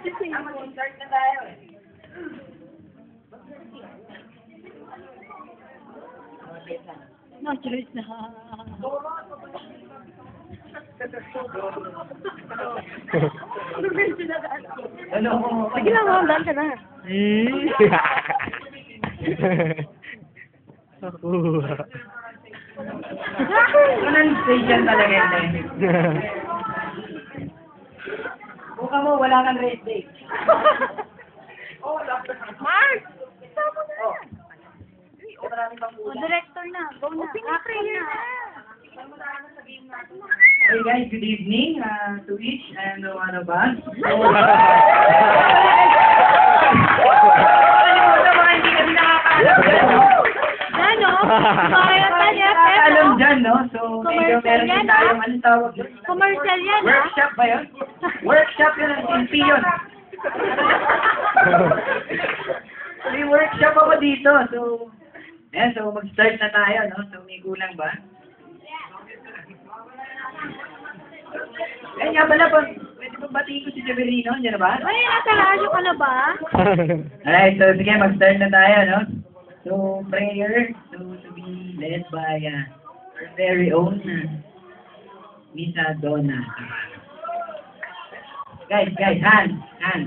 Start na tayo eh. No choice na. Ano? Sige lang, daan ka na. Walang station talaga yun eh. Buka mo, wala kang race day. Mark! Oh, Director na. Go na. Actor na. Hey guys, good evening to each and one of us. Ano? Kaya tayo, Alam dyan, no? So, medyo meron din tayong anong tawag doon? commercial yan, ha? Workshop ba yun? Workshop yun ang simpi yun. May workshop ako dito. So, ayan, so mag-start na tayo, no? So, may kulang ba? Eh, nga pala, pwede ba batiin ko si Javelino? Diyan na ba? Ay, nasa radyo ka na ba? Alright, so sige, mag-start na tayo, no? So, prayer to be led by our very own Misa Donna. Guys, hands. Ay,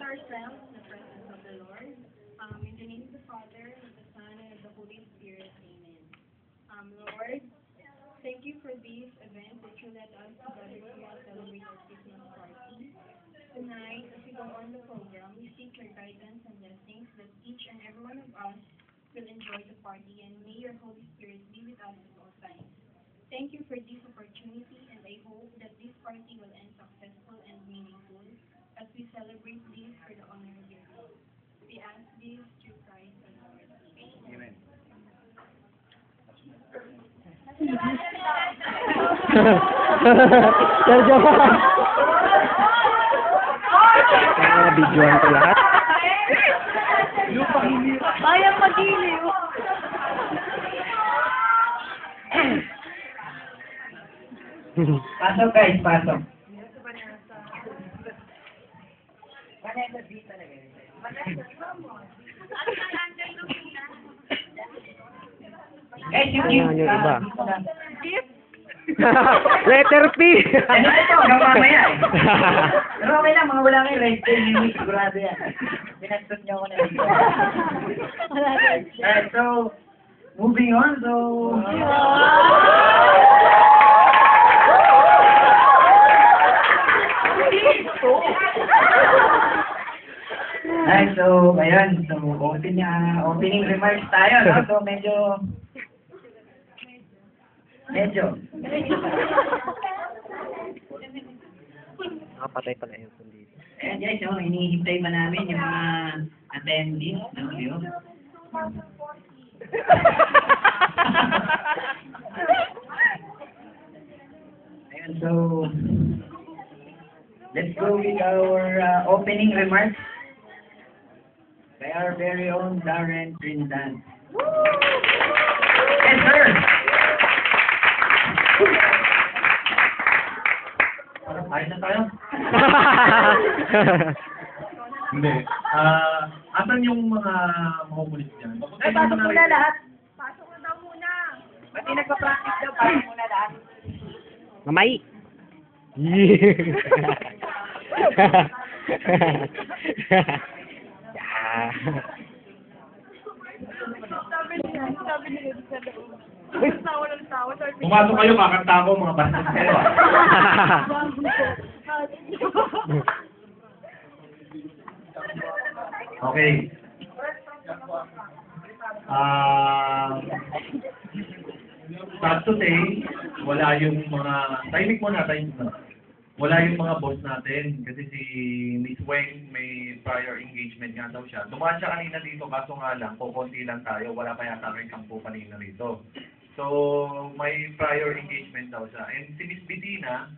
Ourselves in the presence of the Lord. In the name of the Father, and of the Son, and of the Holy Spirit. Amen. Lord, thank you for this event that you let us gather here to celebrate our Christmas party. Tonight, as we go on the program, we seek your guidance and blessings that each and every one of us will enjoy the party, and may your Holy Spirit be with us at all times. Thank you for this opportunity, and I hope that this party will end successful and meaningful as we celebrate this for the honor of your name. We ask this through Christ the Lord. Amen. Sergio pa. Videoan ko lahat. Bayang magiliw. Pasok guys, pasok. Guys, yung Ayan, yung iba. Gift? Letter P. Ano ito? Hanggang mamaya eh. Pero okay lang, mga wala kayo rest day yung week, sigurado yan. Pinastot niyo ako na dito. Alright, so, moving on, so... Alright, so, ayun, so, opening remarks tayo, no? So, medyo... Nakapatay pala yung dito. Ayan guys, so, hinihintay pa namin yung mga attendees, no? Yun. Ayan, so, let's go with our opening remarks by our very own Darren Trinidad. Yes, sir! Ayos na tayo? Hindi. Asan yung mga makukulit dyan? Ay, pasok muna lahat. Pasok na daw muna. Pati nagpa-practice daw, pasok muna lahat. Mamay. Pumasok kayo, kakanta ako, mga bastos kayo. Okay. Start today, wala yung mga... Tahimik muna. Wala yung mga boss natin. Kasi si Miss Weng may prior engagement nga daw siya. Dumaan siya kanina dito, kaso nga lang, kukunti lang tayo. Wala pa yata rin kampo kanina rito. So, may prior engagement daw siya. And si Miss Bettina,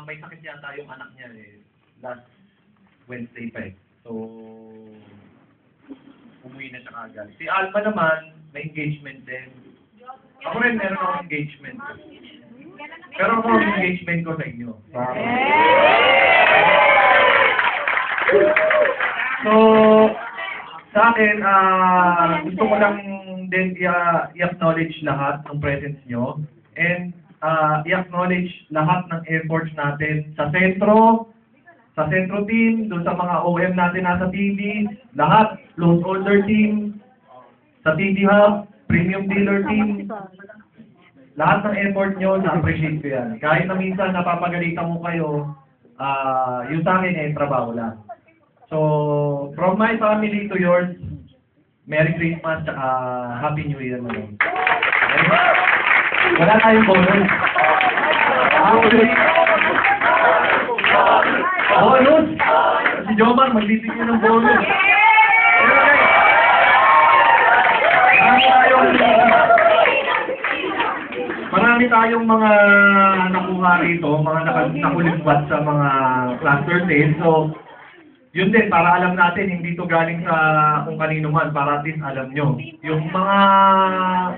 may sakit yata yung anak niya eh. Last Wednesday pa eh. So, umuwi na siya agad. Si Alma naman, may engagement din. Ako rin meron akong engagement. Pero ako ang engagement ko sa inyo. So, sa akin, gusto ko lang din i-acknowledge lahat ng presence nyo. And i-acknowledge lahat ng efforts natin sa sentro team, doon sa mga OM natin nasa TV, lahat, load order team, sa TV Hub, premium dealer team, lahat ng effort nyo, na-appreciate ko yan. Kahit na minsan napapagalitan mo kayo, yung sa akin eh, trabaho lang. So, from my family to yours, Merry Christmas, tsaka Happy New Year naman. Wala tayong bonus. Bonus! Si Jomar, magbibigay ng bonus. Marami tayong mga nakuha rito, mga nakulimbat sa mga cluster sales. So, yun din, para alam natin, hindi to galing sa kung kanino man, para at least alam nyo. Yung mga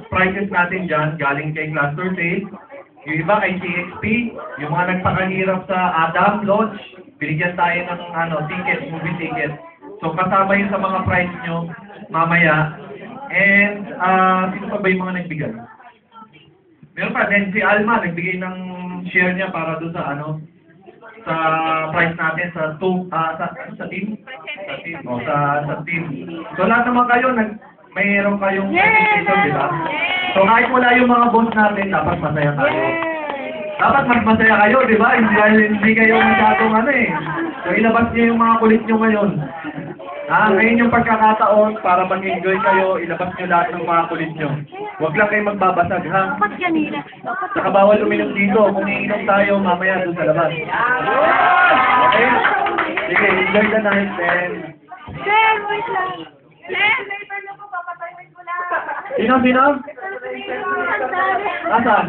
prices natin dyan, galing kay cluster sales. Yung iba kay CXP, yung mga nagpakahirap sa Adam Lodge, binigyan tayo ng ticket, movie ticket. So kasama yun sa mga price nyo mamaya. And sino pa ba yung mga nagbigay? Meron pa din si Alma, nagbigay ng share niya para doon sa sa price natin sa team. Sa team. So lahat naman kayo mayroon kayong participation, di ba? So kahit wala yung mga boss natin, dapat masaya tayo. Dapat mas masaya kayo, di ba? Hindi kayo masyadong So ilabas niyo yung mga kulit nyo ngayon. Ngayon yung pagkakataon para mag-enjoy kayo, ilabas nyo lahat ng mga kulit nyo. Huwag lang kayo magbabasag, ha? Dapat kanina. Saka bawal uminom dito. Kung iinom tayo, mamaya doon sa labas. Okay? Sige, enjoy the night, then. Sir, wait lang. Sino? Ang dami. Asan?